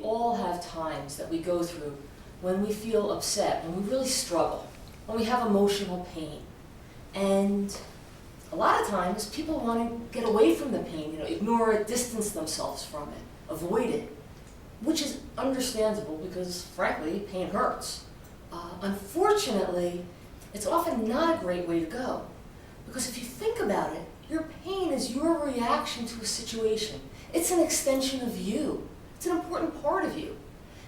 all have times that we go through when we feel upset, when we really struggle, when we have emotional pain. And a lot of times people want to get away from the pain, ignore it, distance themselves from it, avoid it, which is understandable because, frankly, pain hurts. Unfortunately, it's often not a great way to go, because if you think about it, your pain is your reaction to a situation. It's an extension of you. It's an important part of you.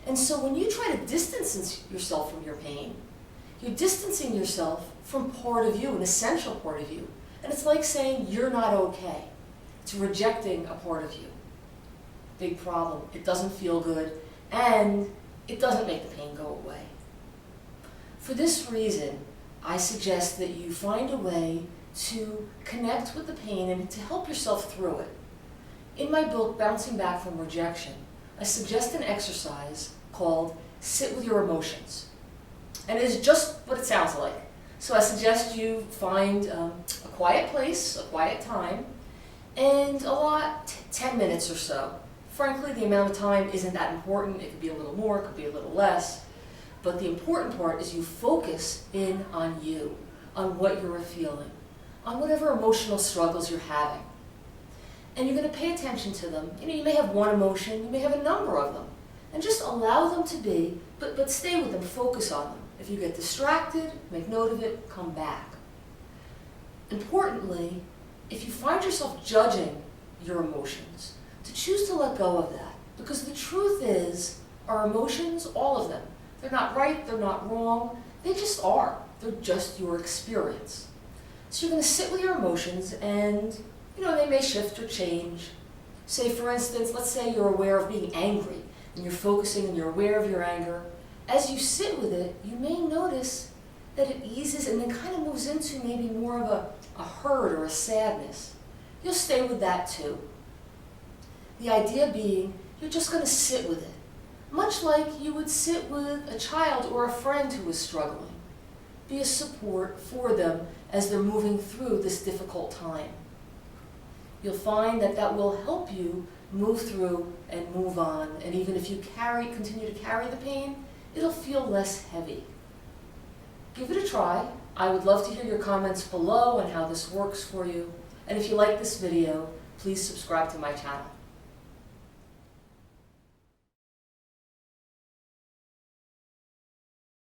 And so when you try to distance yourself from your pain, you're distancing yourself from part of you, an essential part of you. And it's like saying you're not okay. It's rejecting a part of you. Big problem. It doesn't feel good, and it doesn't make the pain go away. For this reason, I suggest that you find a way to connect with the pain and to help yourself through it. In my book, Bouncing Back from Rejection, I suggest an exercise called Sit with Your Emotions. And it is just what it sounds like. So I suggest you find a quiet place, a quiet time, and allot 10 minutes or so. Frankly, the amount of time isn't that important. It could be a little more, it could be a little less. But the important part is you focus in on you, on what you're feeling, on whatever emotional struggles you're having. And you're going to pay attention to them. You may have one emotion, you may have a number of them. And just allow them to be, but stay with them, focus on them. If you get distracted, make note of it, come back. Importantly, if you find yourself judging your emotions, to choose to let go of that. Because the truth is, our emotions, all of them, they're not right, they're not wrong, they just are. They're just your experience. So you're going to sit with your emotions and, they may shift or change. Say, for instance, let's say you're aware of being angry and you're focusing and you're aware of your anger. As you sit with it, you may notice that it eases and then kind of moves into maybe more of a hurt or a sadness. You'll stay with that too. The idea being, you're just going to sit with it, much like you would sit with a child or a friend who is struggling. Be a support for them as they're moving through this difficult time. You'll find that that will help you move through and move on. And even if you continue to carry the pain, it'll feel less heavy. Give it a try. I would love to hear your comments below on how this works for you. And if you like this video, please subscribe to my channel.